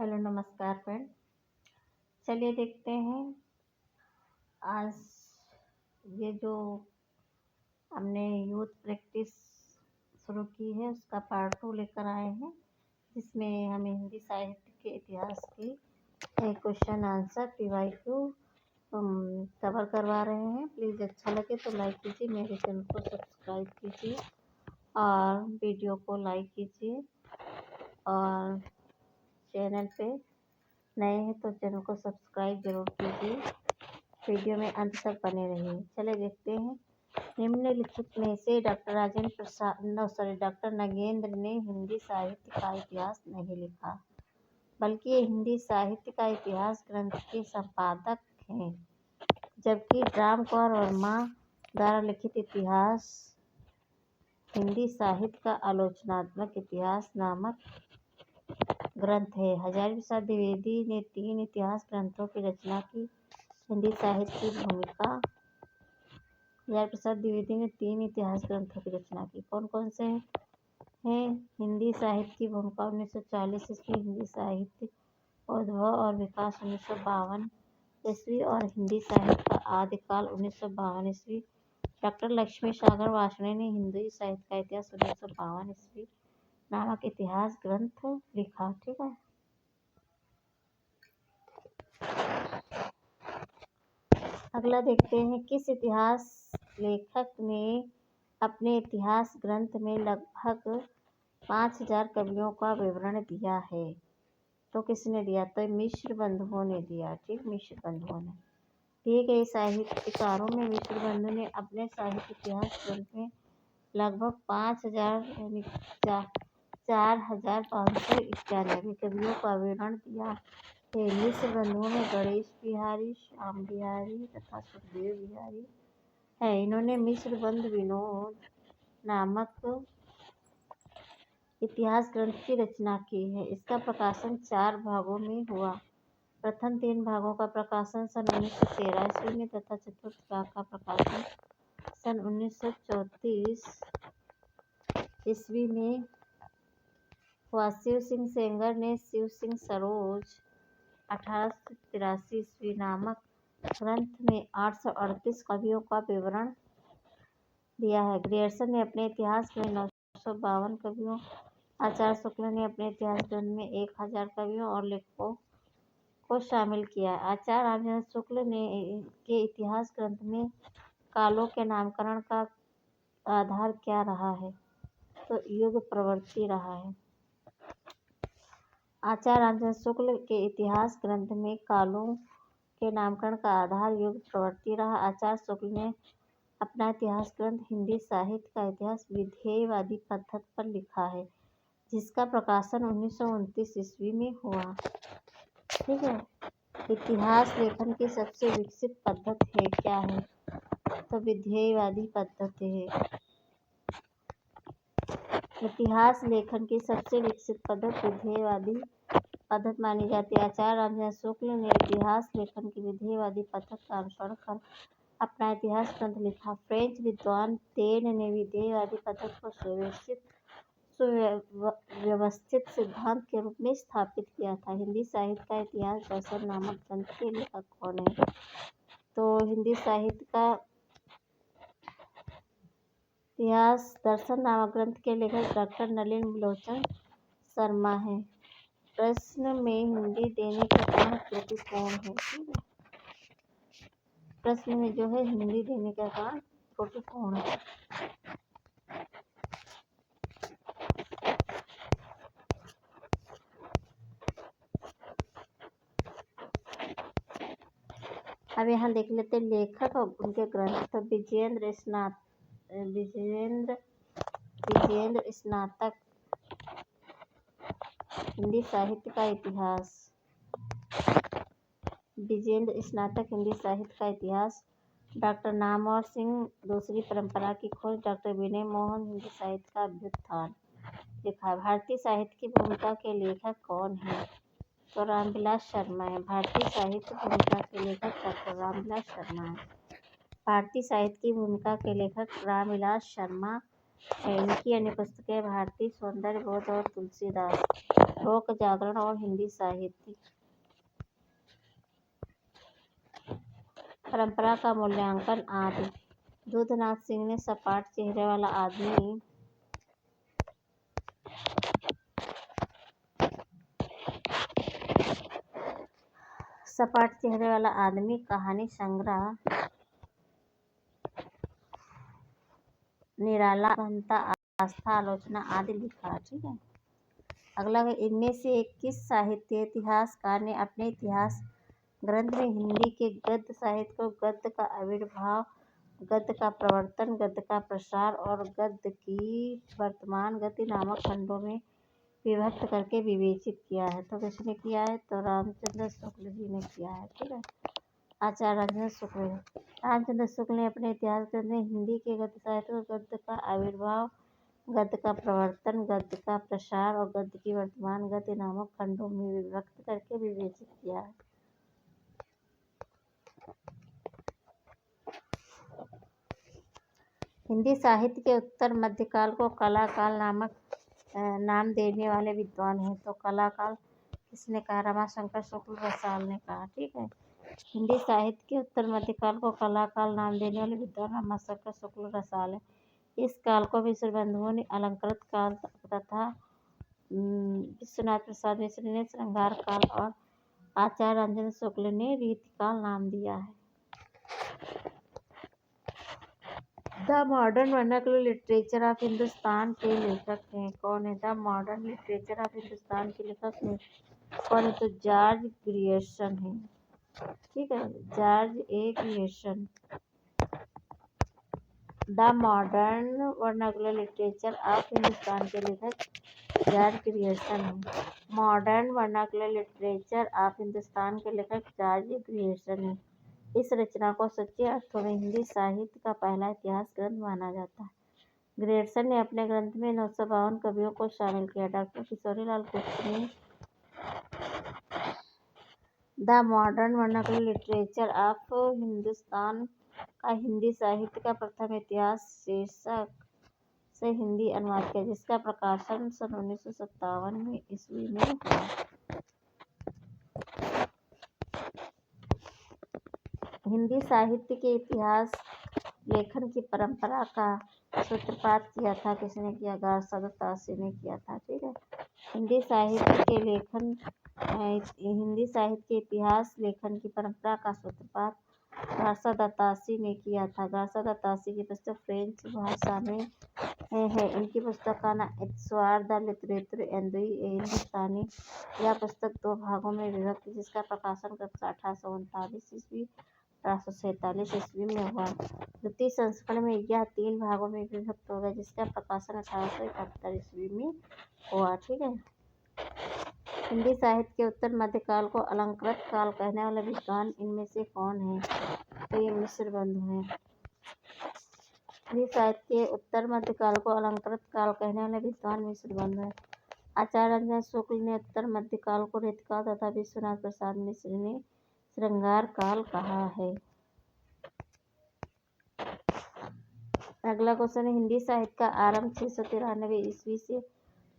Hello नमस्कार friend. चलिए देखते हैं आज ये जो हमने यूथ प्रैक्टिस शुरू की है उसका पार्ट 2 लेकर आए हैं, जिसमें हमें हिंदी साहित्य के इतिहास की क्वेश्चन आंसर PYQ कवर करवा रहे हैं। प्लीज़ अच्छा लगे तो लाइक कीजिए, मेरे चैनल को सब्सक्राइब कीजिए और वीडियो को लाइक कीजिए, और चैनल पे नए हैं तो चैनल को सब्सक्राइब जरूर कीजिए। वीडियो में अंत तक बने रहिए। चले देखते हैं। निम्नलिखित में से डॉक्टर नगेंद्र ने हिंदी साहित्य का इतिहास नहीं लिखा, बल्कि ये हिंदी साहित्य का इतिहास ग्रंथ के संपादक हैं, जबकि राम कौर वर्मा द्वारा लिखित इतिहास हिंदी साहित्य का आलोचनात्मक इतिहास नामक ग्रंथ है। हजारी प्रसाद द्विवेदी ने 3 इतिहास ग्रंथों की रचना की। हिंदी साहित्य की भूमिका। हजारी प्रसाद द्विवेदी ने 3 इतिहास ग्रंथों की रचना की। कौन कौन से हैं? हिंदी साहित्य की भूमिका 1940 ईस्वी, हिंदी साहित्य उद्भव और विकास 1952 ईस्वी, और हिंदी साहित्य का आदिकाल 1952 ईस्वी। डॉक्टर लक्ष्मी सागर वार्ष्णेय ने हिंदी साहित्य का इतिहास 1952 ईस्वी नामक इतिहास ग्रंथ लिखा। ठीक है। अगला देखते हैं, किस इतिहास लेखक ने अपने इतिहास ग्रंथ में लगभग 5000 कवियों का विवरण दिया है? तो किसने दिया? तो मिश्र बंधुओं ने दिया। ठीक, मिश्र बंधुओं ने। दिए गए साहित्यकारों में मिश्र बंधु ने अपने साहित्य इतिहास ग्रंथ में लगभग 5000 यानी 4591 कवियों का विवरण दिया है। मिश्र बंधुओं में गणेश बिहारी, श्याम बिहारी तथा सुखदेव बिहारी है। इन्होंने मिश्र बंधु विनोद नामक इतिहास ग्रंथ की रचना की है। इसका प्रकाशन 4 भागों में हुआ। प्रथम 3 भागों का प्रकाशन सन 1913 ईस्वी में तथा चतुर्थ भाग का प्रकाशन सन 1934 ईस्वी में हुआ। शिव सिंह सेंगर ने शिव सिंह सरोज 1883 ईस्वी नामक ग्रंथ में 838 कवियों का विवरण दिया है। ग्रियर्सन ने अपने इतिहास में 952 कवियों, आचार्य शुक्ल ने अपने इतिहास ग्रंथ में 1000 कवियों और लेखकों को शामिल किया। आचार्य रामचंद्र शुक्ल ने के इतिहास ग्रंथ में कालों के नामकरण का आधार क्या रहा है? तो युग प्रवृत्ति रहा है। आचार्य रामचंद्र शुक्ल के इतिहास ग्रंथ में कालों के नामकरण का आधार युग प्रवृत्ति रहा। आचार्य शुक्ल ने अपना इतिहास ग्रंथ हिंदी साहित्य का इतिहास विधेयवादी पद्धति पर लिखा है, जिसका प्रकाशन 1929 ईस्वी में हुआ। ठीक है। इतिहास लेखन की सबसे विकसित पद्धति है क्या है? तो विधेयवादी पद्धति है। इतिहास लेखन की सबसे विकसित पद्धति विधेयवादी पद्धति मानी जाती है। आचार्य रामचंद्र शुक्ल ने इतिहास लेखन की विधेयवादी पद्धति का अनुसरण कर अपना इतिहास ग्रंथ लिखा। फ्रेंच विद्वान तेन ने विधेयवादी पद्धति को सुव्यवस्थित सिद्धांत के रूप में स्थापित किया था। हिंदी साहित्य का इतिहास दर्शन नामक ग्रंथ के लेखक कौन है? तो हिंदी साहित्य का इतिहास दर्शन नामक ग्रंथ के लेखक डॉक्टर नलिन बिलोचन शर्मा है। प्रश्न में हिंदी देने के कारण त्रुटि कौन है? प्रश्न में जो है हिंदी देने का कारण त्रुटि कौन है? अब यहाँ देख लेते हैं लेखक और उनके ग्रंथ। तो विजयेंद्र स्नातक हिंदी साहित्य का इतिहास। विजयेंद्र स्नातक हिंदी साहित्य का इतिहास। डॉक्टर नामवर सिंह दूसरी परंपरा की खोज। डॉक्टर विनय मोहन हिंदी साहित्य का अभ्युत्थान लिखा। भारतीय साहित्य की भूमिका के लेखक कौन है? तो रामविलास शर्मा है। भारतीय साहित्य भूमिका के लेखक डॉक्टर रामविलास शर्मा है। भारतीय साहित्य की भूमिका के लेखक रामविलास शर्मा है। इनकी अन्य पुस्तकें भारतीय सौंदर्य बोध और तुलसीदास, लोक जागरण और हिंदी साहित्य। परंपरा का मूल्यांकन आदि। दूधनाथ सिंह ने सपाट चेहरे वाला आदमी कहानी संग्रह, निराला, गहनता, आस्था, आलोचना आदि लिखा। ठीक है। अगला है, इनमें से किस साहित्य इतिहासकार ने अपने इतिहास ग्रंथ में हिंदी के गद्य साहित्य को गद्य का आविर्भाव, गद्य का प्रवर्तन, गद्य का प्रसार और गद्य की वर्तमान गति नामक खंडों में विभक्त करके विवेचित किया है? तो किसने किया है? तो रामचंद्र शुक्ल जी ने किया है। ठीक है। आचार्य रामचंद्र शुक्ल ने अपने इतिहास ग्रंथ में हिंदी के गद्य साहित्य को गद्य का आविर्भाव, गद्य का प्रवर्तन, गद्य का प्रसार और गद्य की वर्तमान गति नामक खंडों में विभक्त करके विवेचित किया है। हिंदी साहित्य के उत्तर मध्यकाल को कला काल नाम देने वाले विद्वान हैं। तो कला काल किसने कहा? रमाशंकर शुक्ल रसाल ने कहा। ठीक है। हिंदी साहित्य के उत्तर मध्यकाल को कला काल नाम देने वाले विद्वान रमाशंकर शुक्ल रसाल है। इस काल को मिश्र बंधुओं ने अलंकृत काल तथा विश्वनाथ प्रसाद मिश्र ने श्रृंगार काल और आचार्य रामचंद्र शुक्ल ने रीतिकाल नाम दिया है। The modern vernacular literature of Hindustan के लेखक हैं? कौन है the modern literature of Hindustan के लेखक हैं? कौन है? तो जॉर्ज ग्रियर्सन है। ठीक है। George A Grierson. The modern vernacular literature of Hindustan के लेखक जॉर्ज ग्रियर्सन है। Modern vernacular literature of Hindustan के लेखक जॉर्ज ग्रियर्सन है। इस रचना को सच्चे अर्थों में हिंदी साहित्य का पहला इतिहास ग्रंथ माना जाता है। ग्रियर्सन ने अपने ग्रंथ में 952 कवियों को शामिल किया। डॉक्टर किशोरीलाल गुप्त ने the modern vernacular literature of Hindustan का हिंदी साहित्य का प्रथम इतिहास शीर्षक से हिंदी अनुवाद किया, जिसका प्रकाशन सन 1957 ईस्वी में हुआ। हिंदी साहित्य के इतिहास लेखन की परंपरा का सूत्रपात किया था? किसने किया? गारसा दत्तासी ने किया था। ठीक है। हिंदी साहित्य के इतिहास लेखन की परंपरा का सूत्रपात गारसा दत्तासी ने किया था। गारसा दत्तासी की पुस्तक फ्रेंच भाषा में है। इनकी पुस्तक का नाम इस्वार द लिटरेचर हिंदुस्तानी। यह पुस्तक 2 भागों में विभक्त, जिसका प्रकाशन 1839 ईस्वी 1847 ईस्वी में हुआ। द्वितीय संस्करण में यह 3 भागों में विभक्त हो गया, जिसका प्रकाशन 1871 ईस्वी में हुआ। ठीक है। हिंदी साहित्य के उत्तर मध्यकाल को अलंकृत काल कहने वाले विद्वान इनमें से कौन है? तो ये मिश्र बंधु हैं। हिंदी साहित्य के उत्तर मध्यकाल को अलंकृत काल कहने वाले विद्वान मिश्र बंधु हैं। आचार्य रामचंद्र शुक्ल ने उत्तर मध्यकाल को रीतिकाल तथा विश्वनाथ प्रसाद मिश्र ने श्रृंगार काल कहा है। अगला क्वेश्चन है, हिंदी साहित्य का आरंभ 693 ईस्वी से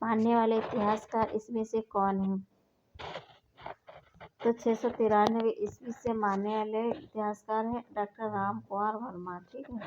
मानने वाले इतिहासकार इसमें से कौन है? तो 693 ईस्वी से मानने वाले इतिहासकार हैं डॉक्टर राम कुमार वर्मा। ठीक है।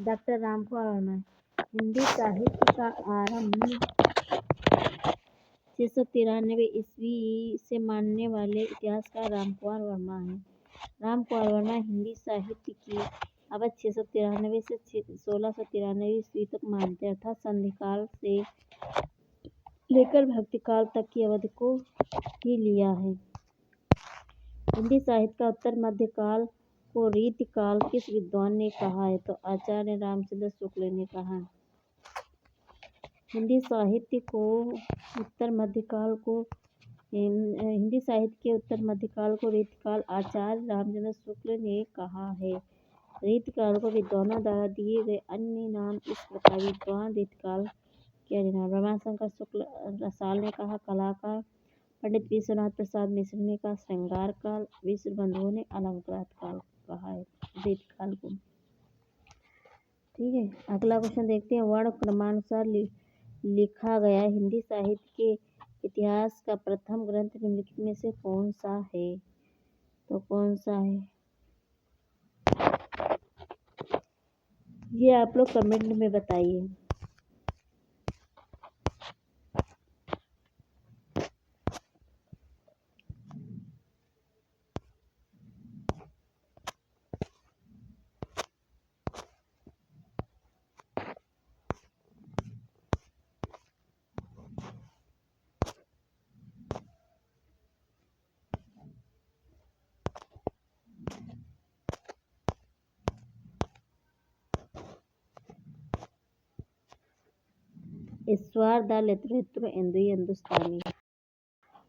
डॉक्टर राम कुमार वर्मा। हिंदी साहित्य का आरंभ 693 ईस्वी से मानने वाले इतिहासकार राम कुमार वर्मा हैं। राम कुमार वर्मा हिंदी साहित्य की अवधि 693 से 1693 ईस्वी तक मानते हैं, अर्थात संधिकाल से लेकर भक्तिकाल तक की अवधि को ही लिया है। हिंदी साहित्य का उत्तर मध्यकाल को रीतिकाल किस विद्वान ने कहा है? तो आचार्य रामचंद्र शुक्ल ने कहा। हिंदी साहित्य के उत्तर मध्यकाल को रीतिकाल आचार्य रामचंद्र शुक्ल ने कहा है। रीतिकाल को विद्वानों द्वारा दिए गए अन्य नाम इस प्रकार: विद्वान रीतिकाल के अन्य नाम। रमाशंकर शुक्ल रसाल ने कहा कला का पंडित विश्वनाथ प्रसाद मिश्र ने कहा श्रृंगार काल, विश्व बंधुओं ने अलंकृत काल कहा है वेद काल को। ठीक है, अगला क्वेश्चन देखते हैं। वर्ण क्रमानुसार लिखा गया हिंदी साहित्य के इतिहास का प्रथम ग्रंथ निम्नलिखित में से कौन सा है? तो कौन सा है ये आप लोग कमेंट में बताइए। ईश्वर द लिटरेचर हिंदुस्तानी।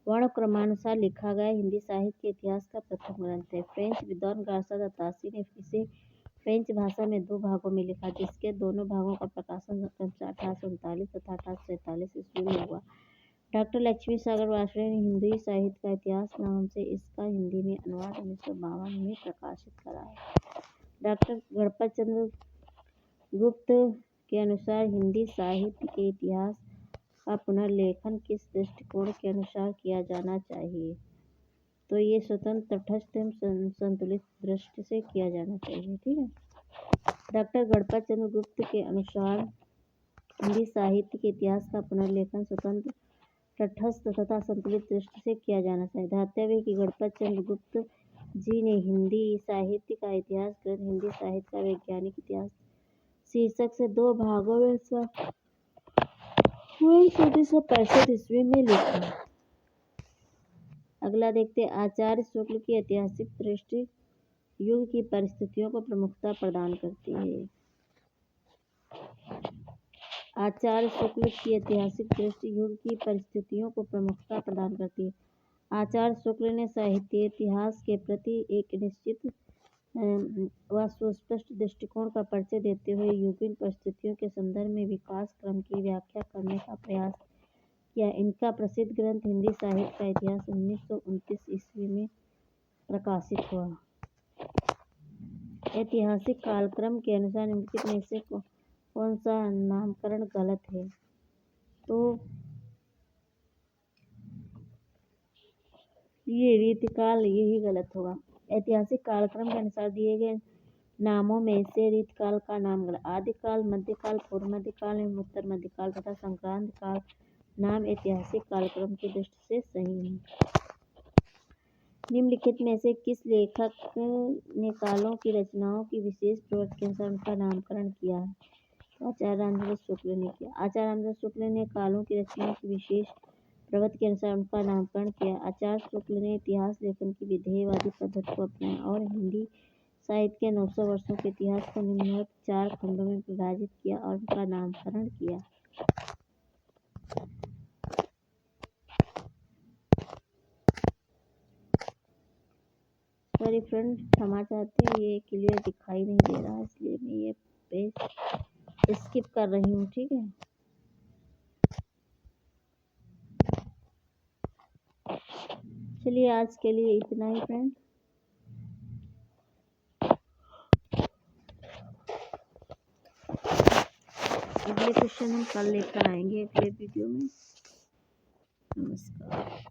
वर्ण क्रमानुसार लिखा गया हिंदी साहित्य के इतिहास का प्रथम ग्रंथ है। फ्रेंच विद्वान गार्सा द तासी ने इसे फ्रेंच भाषा में 2 भागों में लिखा, जिसके दोनों भागों का प्रकाशन 1839 तथा 1847 ईस्वी में हुआ। डॉक्टर लक्ष्मी सागर वार्ष्णेय ने हिंदी साहित्य का इतिहास नाम से इसका हिंदी में अनुवाद 1952 में प्रकाशित करा है। डॉक्टर गणपत चंद्र गुप्त के अनुसार हिंदी साहित्य के इतिहास का पुनर्लेखन किस दृष्टिकोण के अनुसार किया जाना चाहिए? तो ये स्वतंत्र, तटस्थ एवं संतुलित दृष्टि से किया जाना चाहिए। ठीक है, डॉक्टर गणपत चंद्र गुप्त के अनुसार हिंदी साहित्य के इतिहास का पुनर्लेखन स्वतंत्र, तटस्थ तथा संतुलित दृष्टि से किया जाना चाहिए। ध्यातव्य है कि गणपत चंद्र गुप्त जी ने हिंदी साहित्य का इतिहास ग्रंथ हिंदी साहित्य का वैज्ञानिक इतिहास शीर्षक से 2 भागों में 1765 ईस्वी में लिखा। अगला देखते हैं। आचार्य शुक्ल की ऐतिहासिक दृष्टि युग की परिस्थितियों को प्रमुखता प्रदान करती है। आचार्य शुक्ल की ऐतिहासिक दृष्टि युग की परिस्थितियों को प्रमुखता प्रदान करती है। आचार्य शुक्ल ने साहित्य इतिहास के प्रति एक निश्चित व सुस्पष्ट दृष्टिकोण का परिचय देते हुए युगीन परिस्थितियों के संदर्भ में विकास क्रम की व्याख्या करने का प्रयास किया। इनका प्रसिद्ध ग्रंथ हिंदी साहित्य का इतिहास 1929 ईस्वी में प्रकाशित हुआ। ऐतिहासिक कालक्रम के अनुसार निम्नलिखित में से कौन सा नामकरण गलत है? तो ये रीतिकाल यही गलत होगा। ऐतिहासिक कालक्रम के अनुसार दिए गए नामों में से रीतकाल का नाम गलत। आदिकाल, मध्यकाल, पूर्व मध्यकाल एवं उत्तर मध्यकाल तथा संक्रांत काल नाम ऐतिहासिक कालक्रम की दृष्टि से सही है। निम्नलिखित में से किस लेखक ने कालों की रचनाओं की विशेष प्रवृत्ति के अनुसार उनका नामकरण किया है? तो आचार्य रामचंद्र शुक्ल ने किया। आचार्य रामचंद्र शुक्ल ने कालों की रचनाओं की विशेष प्रवृत्ति के अनुसार उनका नामकरण किया। आचार्य शुक्ल ने इतिहास लेखन की विधेयवादी पद्धति को अपनाया और हिंदी साहित्य के 900 वर्षों के इतिहास को निम्नवत 4 खंडों में विभाजित किया और उनका नामकरण किया। सॉरी फ्रेंड, क्षमा चाहते हैं, ये क्लियर दिखाई नहीं दे रहा, इसलिए मैं ये पेज स्किप कर रही हूँ। ठीक है, चलिए आज के लिए इतना ही फ्रेंड। अगले क्वेश्चन हम कल लेकर आएंगे अगले वीडियो में। नमस्कार।